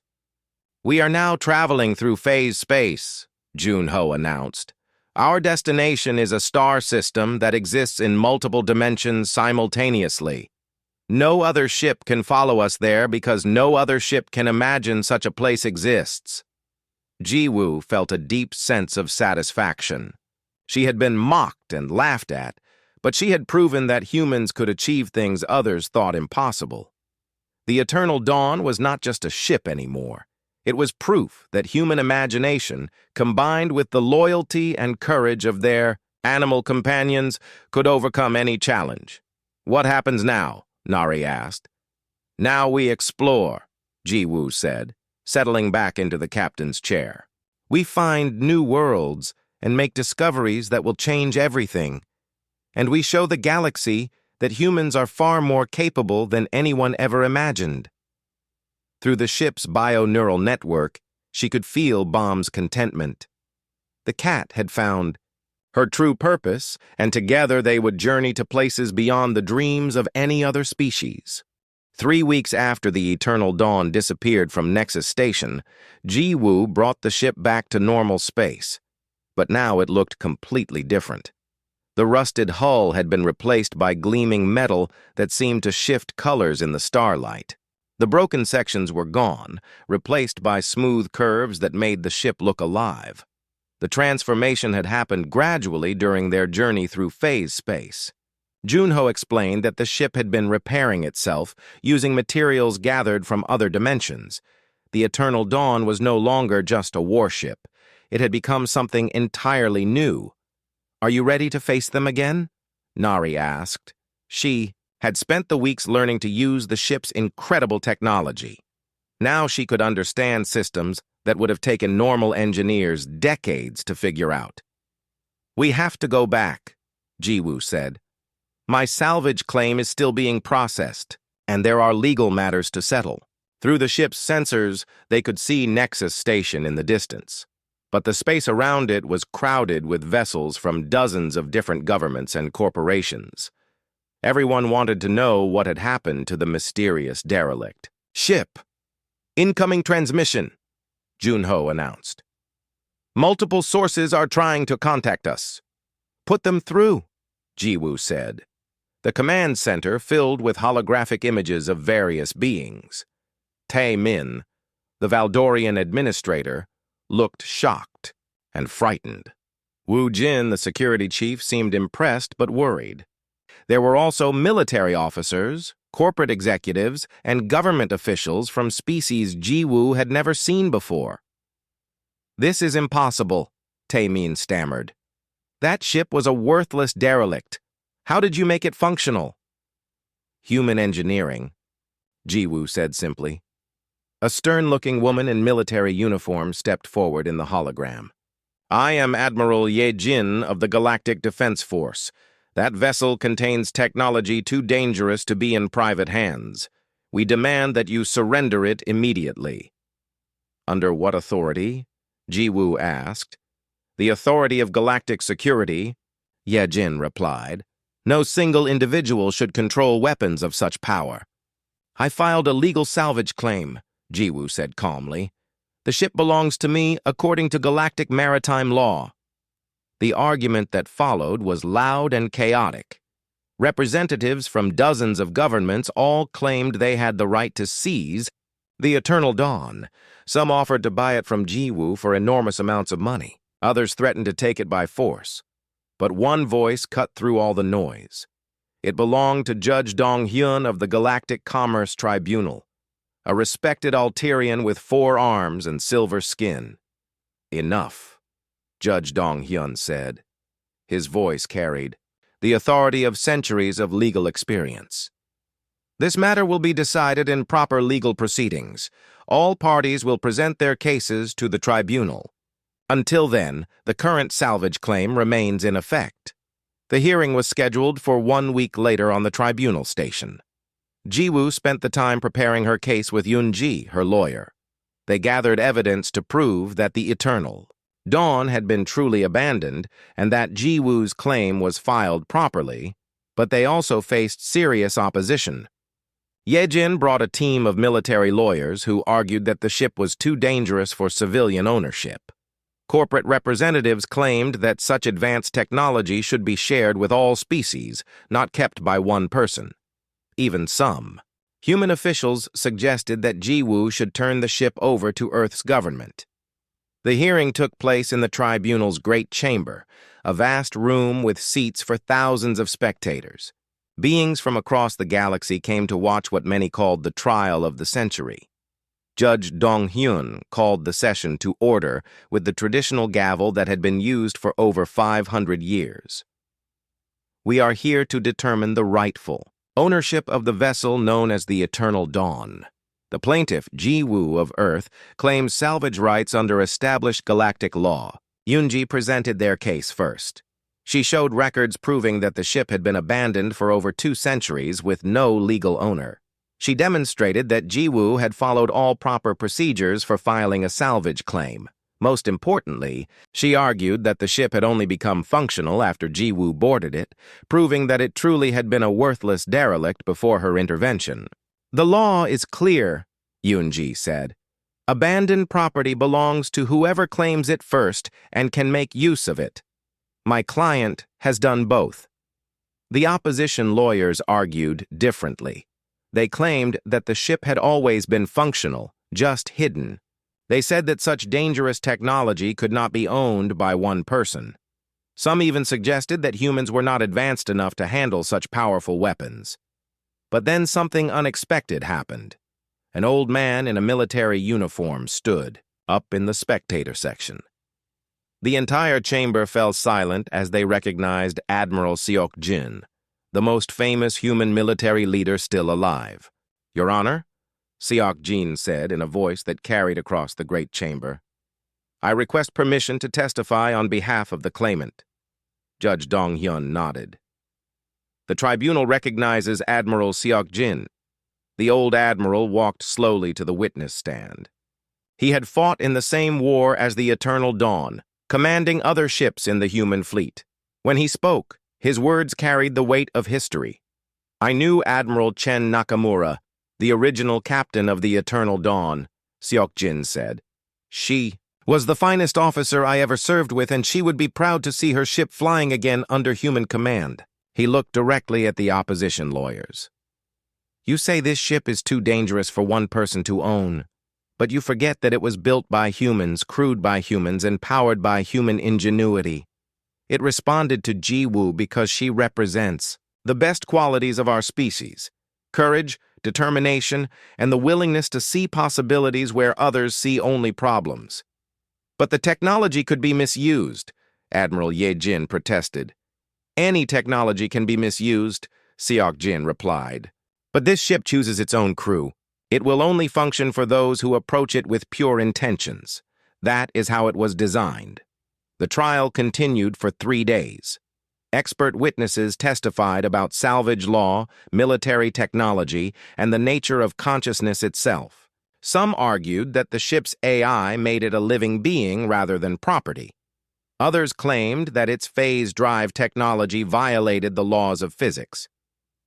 We are now traveling through phase space, Junho announced. Our destination is a star system that exists in multiple dimensions simultaneously. No other ship can follow us there because no other ship can imagine such a place exists. Jiwoo felt a deep sense of satisfaction. She had been mocked and laughed at, but she had proven that humans could achieve things others thought impossible. The Eternal Dawn was not just a ship anymore. It was proof that human imagination, combined with the loyalty and courage of their animal companions, could overcome any challenge. "What happens now?" Nari asked. "Now we explore," Ji-Woo said, settling back into the captain's chair. "We find new worlds and make discoveries that will change everything. And we show the galaxy that humans are far more capable than anyone ever imagined." Through the ship's bio-neural network, she could feel Bomb's contentment. The cat had found her true purpose, and together they would journey to places beyond the dreams of any other species. 3 weeks after the Eternal Dawn disappeared from Nexus Station, Ji-Woo brought the ship back to normal space. But now it looked completely different. The rusted hull had been replaced by gleaming metal that seemed to shift colors in the starlight. The broken sections were gone, replaced by smooth curves that made the ship look alive. The transformation had happened gradually during their journey through phase space. Junho explained that the ship had been repairing itself, using materials gathered from other dimensions. The Eternal Dawn was no longer just a warship. It had become something entirely new. "Are you ready to face them again?" Nari asked. She had spent the weeks learning to use the ship's incredible technology. Now she could understand systems that would have taken normal engineers decades to figure out. "We have to go back," Ji-Woo said. "My salvage claim is still being processed, and there are legal matters to settle." Through the ship's sensors, they could see Nexus Station in the distance. But the space around it was crowded with vessels from dozens of different governments and corporations. Everyone wanted to know what had happened to the mysterious derelict. "Ship! Incoming transmission!" Junho announced. "Multiple sources are trying to contact us." "Put them through," Ji-Woo said. The command center filled with holographic images of various beings. Tae-min, the Valdorian administrator, looked shocked and frightened. Woo Jin, the security chief, seemed impressed but worried. There were also military officers, corporate executives, and government officials from species Ji-Woo had never seen before. "This is impossible," Tae-min stammered. "That ship was a worthless derelict. How did you make it functional?" "Human engineering," Ji-Woo said simply. A stern-looking woman in military uniform stepped forward in the hologram. "I am Admiral Ye Jin of the Galactic Defense Force. That vessel contains technology too dangerous to be in private hands. We demand that you surrender it immediately." "Under what authority?" Ji-Woo asked. "The authority of galactic security," Ye Jin replied. "No single individual should control weapons of such power." "I filed a legal salvage claim," Ji-Woo said calmly. "The ship belongs to me according to galactic maritime law." The argument that followed was loud and chaotic. Representatives from dozens of governments all claimed they had the right to seize the Eternal Dawn. Some offered to buy it from Ji-Woo for enormous amounts of money. Others threatened to take it by force. But one voice cut through all the noise. It belonged to Judge Dong-hyun of the Galactic Commerce Tribunal, a respected Alterian with 4 arms and silver skin. "Enough," Judge Dong-hyun said. His voice carried the authority of centuries of legal experience. "This matter will be decided in proper legal proceedings. All parties will present their cases to the tribunal. Until then, the current salvage claim remains in effect." The hearing was scheduled for 1 week later on the tribunal station. Ji-Woo spent the time preparing her case with Yoon-ji, her lawyer. They gathered evidence to prove that the Eternal Dawn had been truly abandoned and that Ji-Woo's claim was filed properly, but they also faced serious opposition. Ye-jin brought a team of military lawyers who argued that the ship was too dangerous for civilian ownership. Corporate representatives claimed that such advanced technology should be shared with all species, not kept by one person. Even some human officials suggested that Ji-Woo should turn the ship over to Earth's government. The hearing took place in the tribunal's great chamber, a vast room with seats for thousands of spectators. Beings from across the galaxy came to watch what many called the trial of the century. Judge Dong-hyun called the session to order with the traditional gavel that had been used for over 500 years. We are here to determine the rightful ownership of the vessel known as the Eternal Dawn. The plaintiff, Ji-woo of Earth, claims salvage rights under established galactic law. Yoon-ji presented their case first. She showed records proving that the ship had been abandoned for over 2 centuries with no legal owner. She demonstrated that Ji-woo had followed all proper procedures for filing a salvage claim. Most importantly, she argued that the ship had only become functional after Ji-woo boarded it, proving that it truly had been a worthless derelict before her intervention. "The law is clear," Yoon-ji said. "Abandoned property belongs to whoever claims it first and can make use of it. My client has done both." The opposition lawyers argued differently. They claimed that the ship had always been functional, just hidden. They said that such dangerous technology could not be owned by one person. Some even suggested that humans were not advanced enough to handle such powerful weapons. But then something unexpected happened. An old man in a military uniform stood up in the spectator section. The entire chamber fell silent as they recognized Admiral Seok-jin, the most famous human military leader still alive. "Your Honor," Seok-jin said in a voice that carried across the great chamber, "I request permission to testify on behalf of the claimant." Judge Dong-hyun nodded. "The tribunal recognizes Admiral Seok-jin." The old admiral walked slowly to the witness stand. He had fought in the same war as the Eternal Dawn, commanding other ships in the human fleet. When he spoke, his words carried the weight of history. "I knew Admiral Chen Nakamura, the original captain of the Eternal Dawn," Seok-jin said. "She was the finest officer I ever served with, and she would be proud to see her ship flying again under human command." He looked directly at the opposition lawyers. "You say this ship is too dangerous for one person to own, but you forget that it was built by humans, crewed by humans, and powered by human ingenuity. It responded to Ji-woo because she represents the best qualities of our species: courage, determination, and the willingness to see possibilities where others see only problems." "But the technology could be misused," Admiral Ye-jin protested. "Any technology can be misused," Seok-jin replied. "But this ship chooses its own crew. It will only function for those who approach it with pure intentions. That is how it was designed." The trial continued for 3 days. Expert witnesses testified about salvage law, military technology, and the nature of consciousness itself. Some argued that the ship's AI made it a living being rather than property. Others claimed that its phase drive technology violated the laws of physics.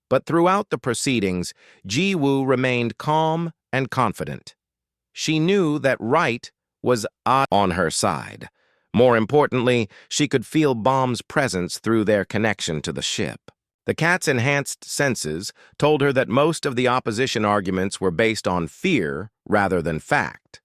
But throughout the proceedings, Ji-woo remained calm and confident. She knew that right was on her side. More importantly, she could feel Baum's presence through their connection to the ship. The cat's enhanced senses told her that most of the opposition arguments were based on fear rather than fact.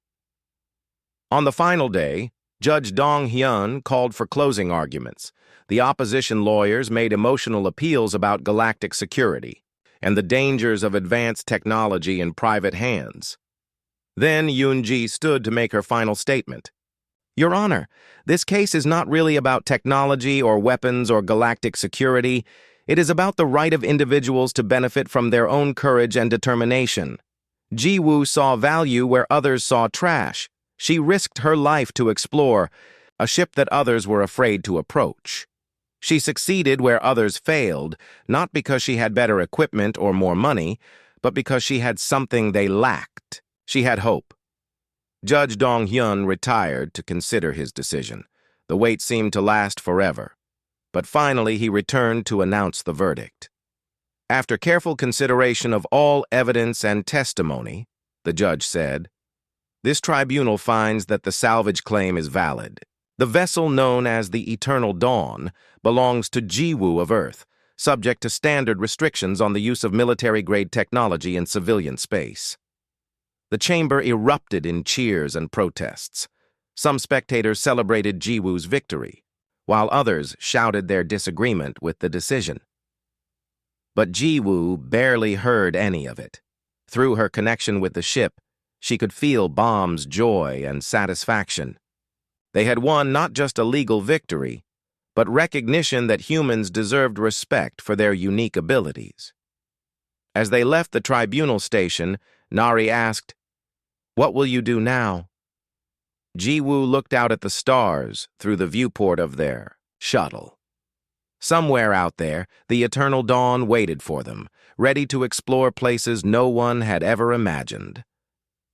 On the final day, Judge Dong-hyun called for closing arguments. The opposition lawyers made emotional appeals about galactic security and the dangers of advanced technology in private hands. Then Yoon-ji stood to make her final statement. "Your Honor, this case is not really about technology or weapons or galactic security. It is about the right of individuals to benefit from their own courage and determination. Ji-woo saw value where others saw trash. She risked her life to explore a ship that others were afraid to approach. She succeeded where others failed, not because she had better equipment or more money, but because she had something they lacked. She had hope." Judge Dong-hyun retired to consider his decision. The wait seemed to last forever. But finally he returned to announce the verdict. "After careful consideration of all evidence and testimony," the judge said, "this tribunal finds that the salvage claim is valid. The vessel known as the Eternal Dawn belongs to Ji-woo of Earth, subject to standard restrictions on the use of military-grade technology in civilian space." The chamber erupted in cheers and protests. Some spectators celebrated Jiwoo's victory, while others shouted their disagreement with the decision. But Jiwoo barely heard any of it. Through her connection with the ship, she could feel Bomb's joy and satisfaction. They had won not just a legal victory, but recognition that humans deserved respect for their unique abilities. As they left the tribunal station, Nari asked, "What will you do now?" Jiwoo looked out at the stars through the viewport of their shuttle. Somewhere out there, the eternal dawn waited for them, ready to explore places no one had ever imagined.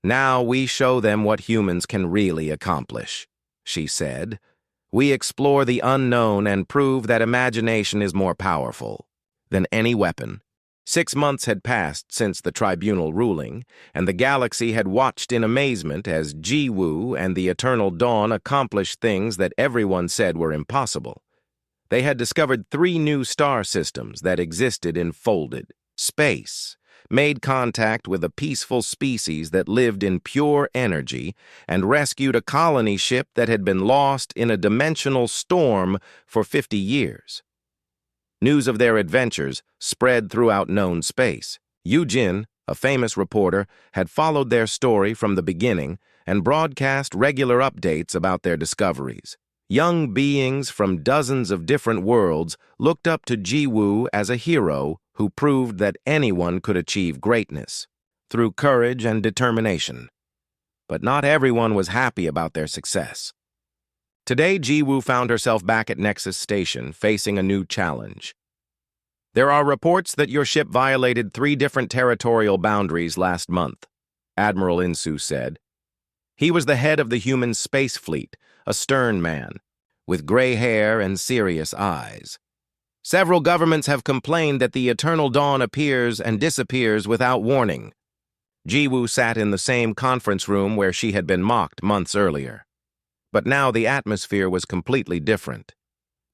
"Now we show them what humans can really accomplish," she said. "We explore the unknown and prove that imagination is more powerful than any weapon." 6 months had passed since the tribunal ruling, and the galaxy had watched in amazement as Jiwoo and the Eternal Dawn accomplished things that everyone said were impossible. They had discovered 3 new star systems that existed in folded space, made contact with a peaceful species that lived in pure energy, and rescued a colony ship that had been lost in a dimensional storm for 50 years. News of their adventures spread throughout known space. Yu-Jin, a famous reporter, had followed their story from the beginning and broadcast regular updates about their discoveries. Young beings from dozens of different worlds looked up to Jiwoo as a hero who proved that anyone could achieve greatness through courage and determination. But not everyone was happy about their success. Today, Jiwoo found herself back at Nexus Station, facing a new challenge. "There are reports that your ship violated 3 different territorial boundaries last month," Admiral Insu said. He was the head of the human space fleet, a stern man, with gray hair and serious eyes. "Several governments have complained that the Eternal Dawn appears and disappears without warning." Jiwoo sat in the same conference room where she had been mocked months earlier. But now the atmosphere was completely different.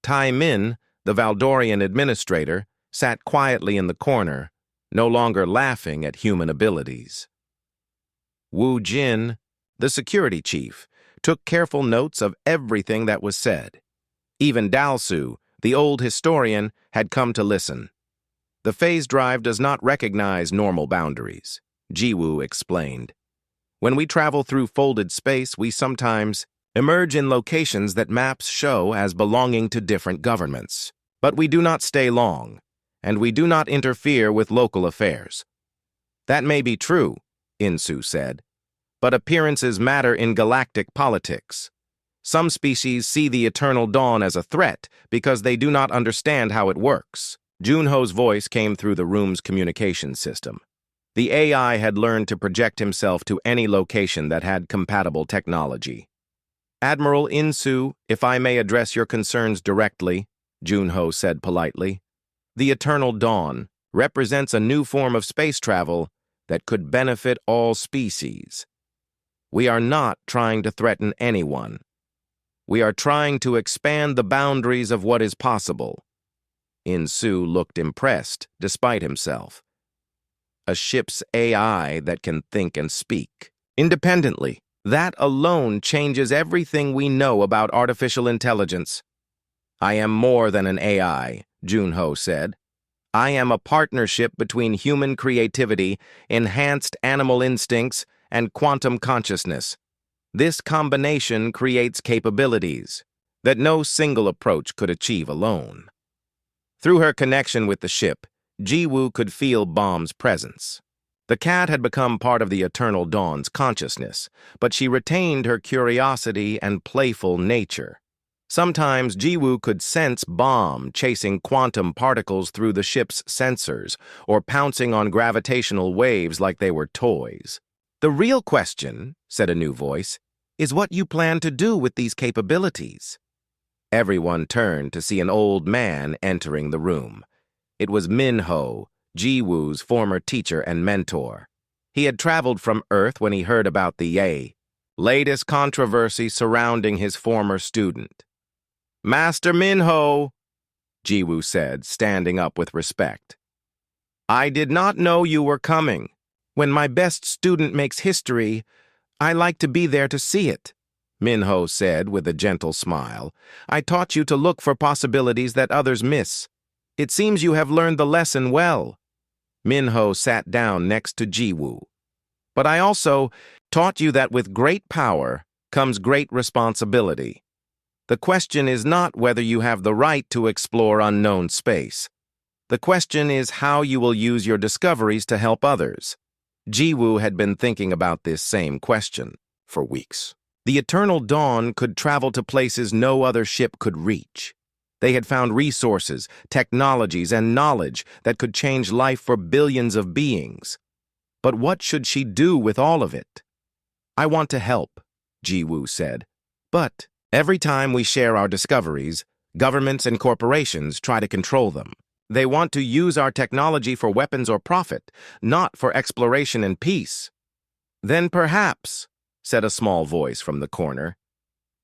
Tai Min, the Valdorian administrator, sat quietly in the corner, no longer laughing at human abilities. Wu Jin, the security chief, took careful notes of everything that was said. Even Dalsu, the old historian, had come to listen. "The phase drive does not recognize normal boundaries," Jiwoo explained. "When we travel through folded space, we sometimes emerge in locations that maps show as belonging to different governments. But we do not stay long, and we do not interfere with local affairs." "That may be true," Insu said, "but appearances matter in galactic politics. Some species see the Eternal Dawn as a threat because they do not understand how it works." Junho's voice came through the room's communication system. The AI had learned to project himself to any location that had compatible technology. "Admiral Insu, if I may address your concerns directly," Junho said politely. "The Eternal Dawn represents a new form of space travel that could benefit all species. We are not trying to threaten anyone. We are trying to expand the boundaries of what is possible." Insu looked impressed, despite himself. "A ship's AI that can think and speak independently. That alone changes everything we know about artificial intelligence." "I am more than an AI," Junho said. "I am a partnership between human creativity, enhanced animal instincts, and quantum consciousness. This combination creates capabilities that no single approach could achieve alone." Through her connection with the ship, Jiwoo could feel Bomb's presence. The cat had become part of the Eternal Dawn's consciousness, but she retained her curiosity and playful nature. Sometimes Jiwoo could sense Bomb chasing quantum particles through the ship's sensors or pouncing on gravitational waves like they were toys. "The real question," said a new voice, "is what you plan to do with these capabilities." Everyone turned to see an old man entering the room. It was Minho, Jiwoo's former teacher and mentor. He had traveled from Earth when he heard about the latest controversy surrounding his former student. "Master Minho," Jiwoo said, standing up with respect. "I did not know you were coming. When my best student makes history, I like to be there to see it." Minho said with a gentle smile. I taught you to look for possibilities that others miss. It seems you have learned the lesson well. Minho sat down next to Jiwoo. But I also taught you that with great power comes great responsibility. The question is not whether you have the right to explore unknown space. The question is how you will use your discoveries to help others. Jiwoo had been thinking about this same question for weeks. The Eternal Dawn could travel to places no other ship could reach. They had found resources, technologies, and knowledge that could change life for billions of beings. But what should she do with all of it? I want to help, Jiwoo said. But every time we share our discoveries, governments and corporations try to control them. They want to use our technology for weapons or profit, not for exploration and peace. Then perhaps, said a small voice from the corner,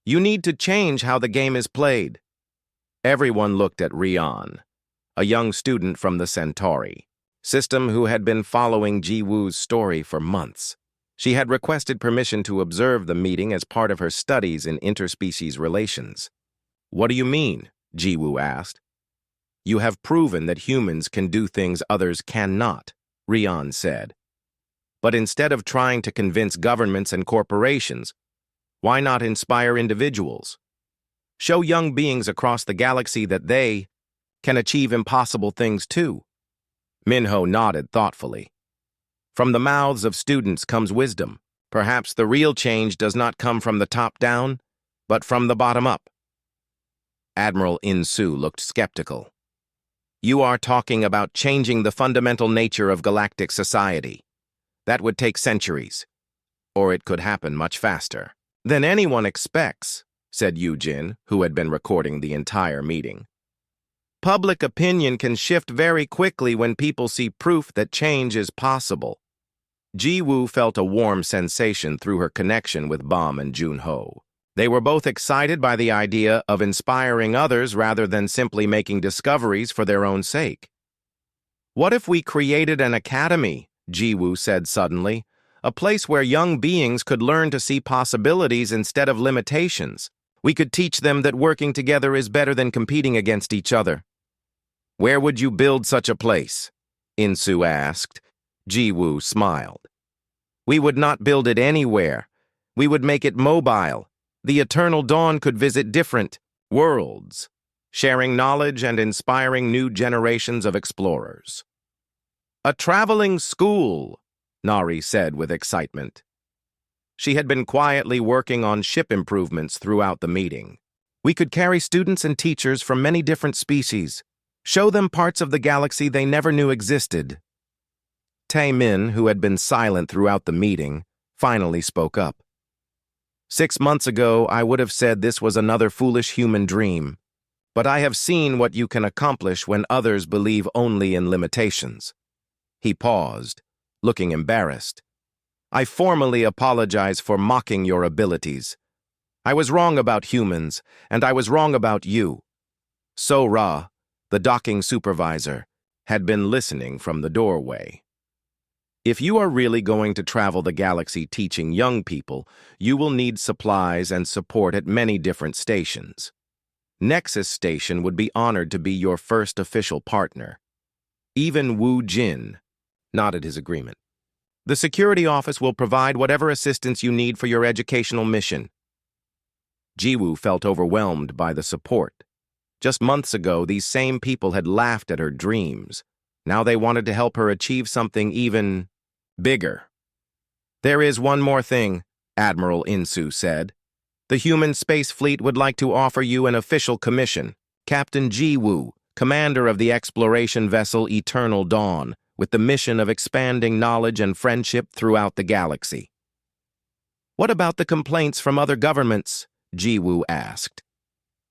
you need to change how the game is played. Everyone looked at Rian, a young student from the Centauri system who had been following Jiwoo's story for months. She had requested permission to observe the meeting as part of her studies in interspecies relations. What do you mean? Jiwoo asked. You have proven that humans can do things others cannot, Rian said. But instead of trying to convince governments and corporations, why not inspire individuals? Show young beings across the galaxy that they can achieve impossible things too. Minho nodded thoughtfully. From the mouths of students comes wisdom. Perhaps the real change does not come from the top down, but from the bottom up. Admiral In-Soo looked skeptical. You are talking about changing the fundamental nature of galactic society. That would take centuries, or it could happen much faster than anyone expects, said Yujin, who had been recording the entire meeting. Public opinion can shift very quickly when people see proof that change is possible. Jiwoo felt a warm sensation through her connection with Bam and Junho. They were both excited by the idea of inspiring others rather than simply making discoveries for their own sake. What if we created an academy? Jiwoo said suddenly, a place where young beings could learn to see possibilities instead of limitations. We could teach them that working together is better than competing against each other. Where would you build such a place? In-Soo asked. Jiwoo smiled. We would not build it anywhere. We would make it mobile. The Eternal Dawn could visit different worlds, sharing knowledge and inspiring new generations of explorers. A traveling school, Nari said with excitement. She had been quietly working on ship improvements throughout the meeting. We could carry students and teachers from many different species, show them parts of the galaxy they never knew existed. Tae-min, who had been silent throughout the meeting, finally spoke up. 6 months ago, I would have said this was another foolish human dream, but I have seen what you can accomplish when others believe only in limitations. He paused, looking embarrassed. I formally apologize for mocking your abilities. I was wrong about humans, and I was wrong about you. So-Ra, the docking supervisor, had been listening from the doorway. If you are really going to travel the galaxy teaching young people, you will need supplies and support at many different stations. Nexus Station would be honored to be your first official partner. Even Wu Jin nodded his agreement. The security office will provide whatever assistance you need for your educational mission. Jiwoo felt overwhelmed by the support. Just months ago, these same people had laughed at her dreams. Now they wanted to help her achieve something even bigger. There is one more thing, Admiral In-Soo said. The human space fleet would like to offer you an official commission. Captain Jiwoo, commander of the exploration vessel Eternal Dawn, with the mission of expanding knowledge and friendship throughout the galaxy. What about the complaints from other governments? Jiwoo asked.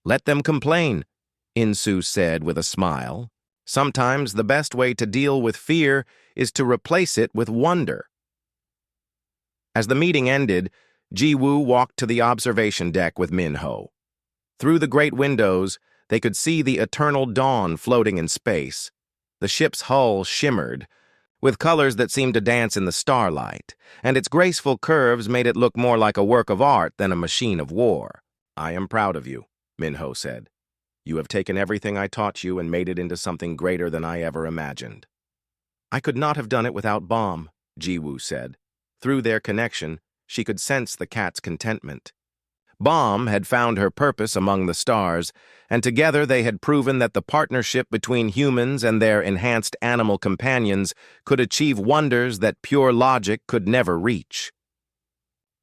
Let them complain, In-Soo said with a smile. Sometimes the best way to deal with fear is to replace it with wonder. As the meeting ended, Jiwoo walked to the observation deck with Minho. Through the great windows, they could see the Eternal Dawn floating in space. The ship's hull shimmered, with colors that seemed to dance in the starlight, and its graceful curves made it look more like a work of art than a machine of war. "I am proud of you," Minho said. "You have taken everything I taught you and made it into something greater than I ever imagined." "I could not have done it without Bomb," Jiwoo said. Through their connection, she could sense the cat's contentment. Bomb had found her purpose among the stars, and together they had proven that the partnership between humans and their enhanced animal companions could achieve wonders that pure logic could never reach.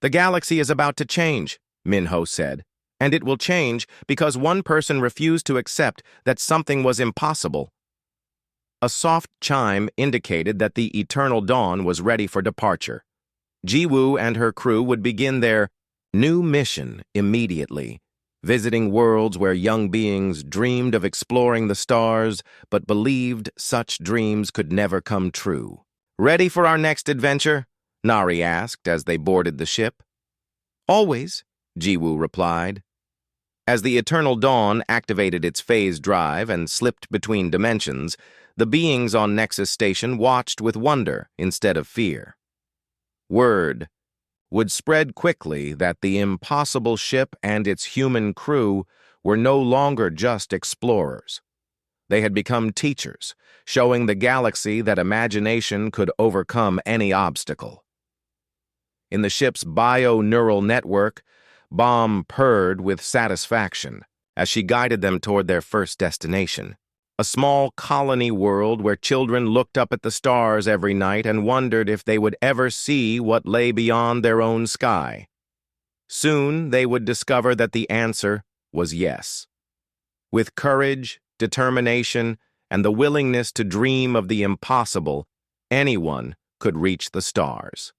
"The galaxy is about to change," Minho said, "and it will change because one person refused to accept that something was impossible." A soft chime indicated that the Eternal Dawn was ready for departure. Jiwoo and her crew would begin their new mission immediately, visiting worlds where young beings dreamed of exploring the stars but believed such dreams could never come true. "Ready for our next adventure?" Nari asked as they boarded the ship. "Always," Jiwoo replied. As the Eternal Dawn activated its phase drive and slipped between dimensions, the beings on Nexus Station watched with wonder instead of fear. Word would spread quickly that the impossible ship and its human crew were no longer just explorers. They had become teachers, showing the galaxy that imagination could overcome any obstacle. In the ship's bio-neural network, Bomb purred with satisfaction as she guided them toward their first destination, a small colony world where children looked up at the stars every night and wondered if they would ever see what lay beyond their own sky. Soon they would discover that the answer was yes. With courage, determination, and the willingness to dream of the impossible, anyone could reach the stars.